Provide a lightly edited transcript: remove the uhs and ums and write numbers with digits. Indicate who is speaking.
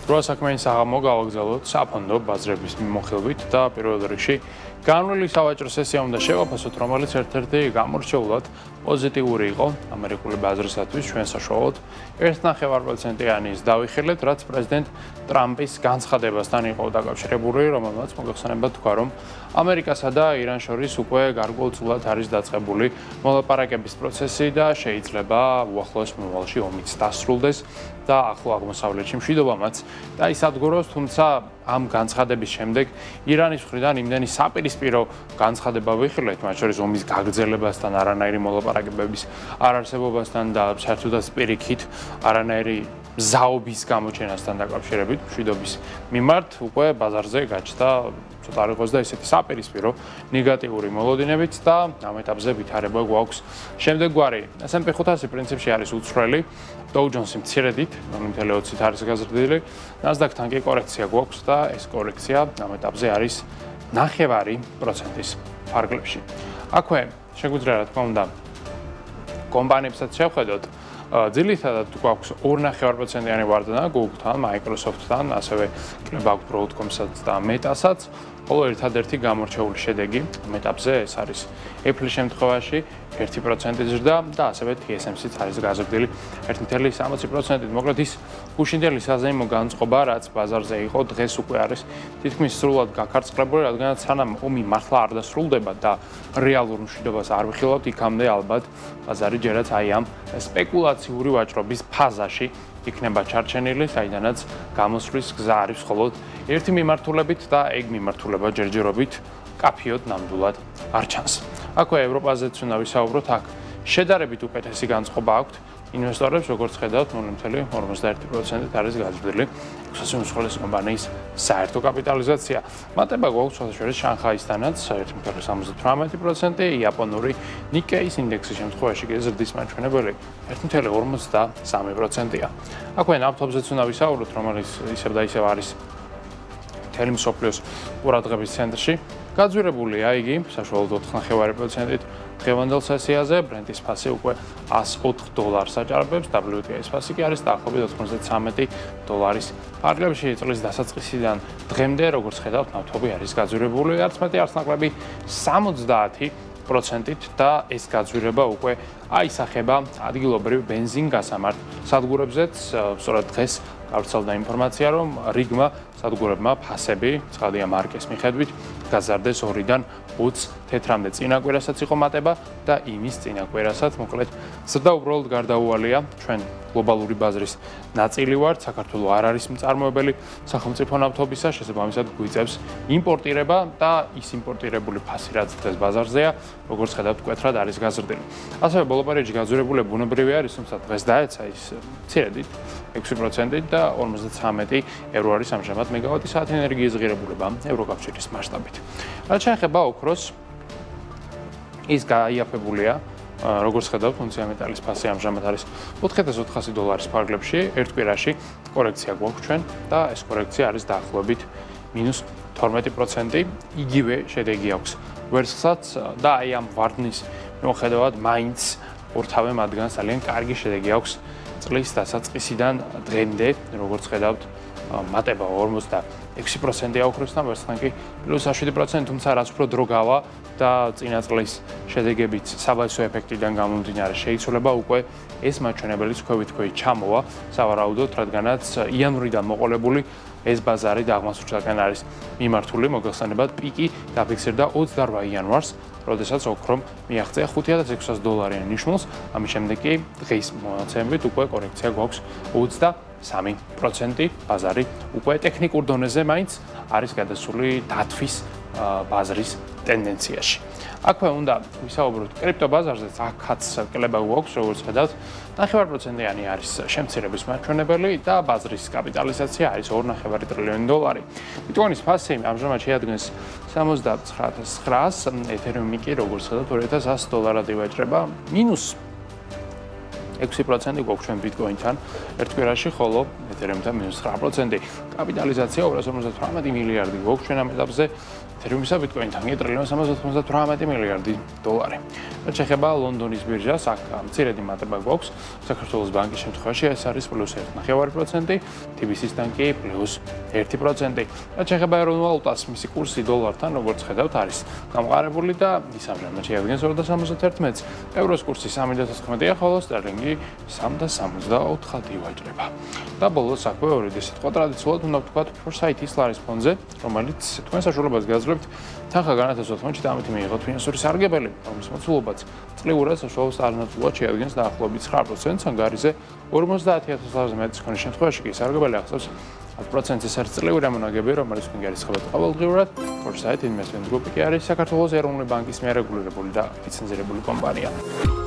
Speaker 1: რვა საქმიანი საღამო გავაგზავნოთ საფონდო ბაზრების მიმოხილვით და პირველ რიგში განვლილი სავაჭრო სესია უნდა შევაფასოთ, რომელიც ერთ-ერთი გამორჩეულად პოზიტიური იყო ამერიკული ბაზრისათვის. ჩვენ საშუალოდ 1.5%-იანის დავიხილეთ, რაც პრეზიდენტ ტრამპის განცხადებასთან იყო დაკავშირებული, რომელმაც მოგეხსენებათ თქვა, რომ ამერიკასა და ირანს შორის უკვე გარკვეულწილად არის დაწყებული მოლაპარაკების პროცესი და შეიძლება უახლოეს მომავალში ომიც დასრულდეს და ახლო აღმოსავლეთში მშვიდობამაც დაისადგუროს, თუმცა ამ განცხადების შემდეგ ირანის მხრიდან იმდენი საპირისპირო განცხადება ვიხილეთ, მათ შორის ომის გაგრძელებასთან, არანაირი მოლაპარაკებების არარსებობასთან და საერთოდაც პირიქით არანაირი ზაობის გამოჩენასთან დაკავშირებით მშვიდობის მიმართ უკვე ბაზარზე გაჩნდა ცოტა არ იყოს და ესეთი საპირისპირო ნეგატიური მოლოდინებით და ამ ეტაპზე ვითარება გვაქვს შემდეგგვარი. S&P 500 პრინციპში არის უცვლელი, Dow Jones-ი მცირედით, 0.20-ით არის გაზრდილი, Nasdaq-თან კი კორექცია გვაქვს და ეს კორექცია ამ ეტაპზე არის 0.5%-ის ფარგლებში. აქვე შეგვიძლია რა თქმა უნდა კომპანიებსაც შევხედოთ. ძირითადად გვაქვს 2.5%-იანი ვარდნა Google-თან, Microsoft-თან, ასევე გვაქვს Broadcom-საც და Meta-საც. ხოლო ერთადერთი გამორჩეული შედეგი ამ ეტაპზე ეს არის Apple-ის შემთხვევაში 1% ზრდა და ასევე TSMC-ც არის გაზრდილი 1.60%-ით. მოკლედ ის გუშინდელი საზეიმო განწყობა, რაც ბაზარზე იყო, დღეს უკვე არის თითქმის სრულად გაქარწყლებული, რადგანაც სანამ ომი მართლა არ დასრულდება და რეალურ მშვიდობას არ ვიხილავთ, იქამდე ალბათ ბაზარი ჯერაც აი ამ სპეკულაციური ვაჭრობის ფაზაში იქნება ჩარჩენილი, საიდანაც გამოსვლის გზა არის მხოლოდ ერთი მიმართულებით და ეგ მიმართულება ჯერჯერობით კაფიოდ ნამდვილად არ ჩანს. აქვე ევროპაზეც უნდა ვისაუბროთ, აქ შედარებით უკეთესი განწყობა აქვთ ინვესტორებს, როგორც ხედავთ, 0.51%-ით არის გაზრდილი 600 უმსხვილესი კომპანიის საერთო კაპიტალიზაცია. მატება გვაქვს შესაძლოა შანხაისთანაც 1.78%, იაპონური ნიკეის ინდექსის შემთხვევაში კი ზრდის მაჩვენებელი 1.53%-ია. აქვე ნავთობზეც უნდა ვისაუბროთ, რომელიც ისევ და ისევ არის მთელი მსოფლიოს ყურადღების ცენტრში. გაძვირებულია იგი საშუალოდ 4.5%-ით დღევანდელ სესიაზე, ბრენტის ფასი უკვე $104 აჭარბებს, WTI-ის ფასი კი არის დაახლოებით $93 ფარგლებში. წლის დასაწყისიდან დღემდე, როგორც ხედავთ, ნავთობი არის გაძვირებული, არც მეტი არც ნაკლები 70%-ით და ეს გაძვირება უკვე აისახება ადგილობრივ ბენზინ-გასამართ სადგურებზეც. სწორედ დღეს გავრცელდა ინფორმაცია, რომ რიგმა სადგურებმა ფასები, ცხადია მარკის მიხედვით, გაზარდეს 2-დან 20 თეთრამდე. წინა კვირასაც იყო მატება და იმის წინა კვირასაც, მოკლედ, ზრდა უბრალოდ გარდაუვალია. ჩვენ გლობალური ბაზრის ნაწილი ვართ, საქართველო არ არის მწარმოებელი სახელმწიფო ნავთობისა, შესაბამისად გვიწევს იმპორტირება და ის იმპორტირებული ფასი, რაც დღეს ბაზარზეა, როგორც ხედავთ, მკვეთრად არის გაზრდილი. ასევე ბოლო პერიოდში გაძვირებულება ბუნებრივი არის, თუმცა დღეს დაეცა ის მცირედით 6%-ით და 53 ევრო არის ამჟამად მეგავატი საათი ენერგიის ღირებულება ევროკავშირის მასშტაბით. რაც შეეხება ოქროს, ის გაიაფებულია, როგორც ხედავთ, უნცია მეტალის ფასი ამჟამად არის $4,400 ფარგლებში, ერთ კვირაში კორექცია გვაქვს ჩვენ და ეს კორექცია არის დაახლოებით -12%. იგივე შედეგი აქვს ვერცხლსაც და აი ამ ვარდნის მიუხედავად მაინც ორთავე მათგანს ძალიან კარგი შედეგი აქვს წლის დასაწყისიდან დღემდე, როგორც ხედავთ, მატება 46%-ია ოქროსთან, ვერცხლთან კი +7%, თუმცა რაც უფრო დრო გავა და წინა წლის შედეგებით საბაზო ეფექტიდან გამომდინარე შეიცვლება უკვე ეს მაჩვენებელი თქვევით ჩამოვა სავარაუდოდ, რადგანაც იანვრიდან მოყოლებული ეს ბაზარი დაღმასრულებთან არის მიმართული, მოგეხსენებათ, პიკი დაფიქსირდა 28 იანვარს, როდესაც ოქრომ მიაღწია $5,600 ნიშნულს, ამის შემდეგ კი დღის მონაცემებით უკვე კორექცია გვაქვს 23%, ბაზარი უკვე ტექნიკურ დონეზე მაინც არის გადასული დათვის ბაზრის ტენდენციაში. აქვე უნდა ვისაუბროთ კრიპტო ბაზარზეც, აქაც კლება გვაქვს, როგორც ხედავთ, 0.5%-იანი არის შემცირების მაჩვენებელი და ბაზრის კაპიტალიზაცია არის $2.5 ტრილიონი. ბიტკოინის ფასი ამჟამად შეადგენს 79,900, ეთერიუმი კი, როგორც ხედავთ, $2,100 ივაჭრება, -6% გვაქვს ჩვენ ბიტკოინთან ერთ კვირაში, ხოლო ეთერიუმთან -9%. კაპიტალიზაცია 258 მილიარდი გვაქვს ჩვენ ამ ეტაპზე. ეთერიუმისა ბიტკოინთან $1.398 მილიარდი. რაც შეეხება ლონდონის ბირჟას, აქ მცირედი მატება გვაქვს. საქართველოს ბანკის შემთხვევაში ეს არის +1.9%, TBC-სთან კი +1%. რაც შეეხება ეროვნულ ვალუტას, მისი კურსი დოლართან, როგორც ხედავთ, არის გამყარებული და ის ამჟამად შეადგენს 2.71-ს, ევროს კურსი 3.14-ია, ხოლო სტერლინგი 3.74 ვაჭრება. და ბოლოს აქვე ორი სიტყვა ტრადიციულად უნდა ვთქვათ Foresight-ის ლარის ფონზე, რომელიც თქვენ საშუალებას გაძლევთ თანხა განათესოთ ფონდში და ამით მიიღოთ ფინანსური სარგებელი, რომლის მოცულობაც წლიურად საშუალო სტანდარტულად შეადგენს დაახლოებით 9%-ს, ანგარიზე 50,000-ზე მეტის ქონის შემთხვევაში კი სარგებელი ახსოვს 10%-ის ერთწლიური ამონაგები, რომელიც გინგარისხებათ ყოველდღიურად. Foresight Investment Group კი არის საქართველოს ეროვნული ბანკის მიერ რეგულირებული და ლიცენზირებული კომპანია.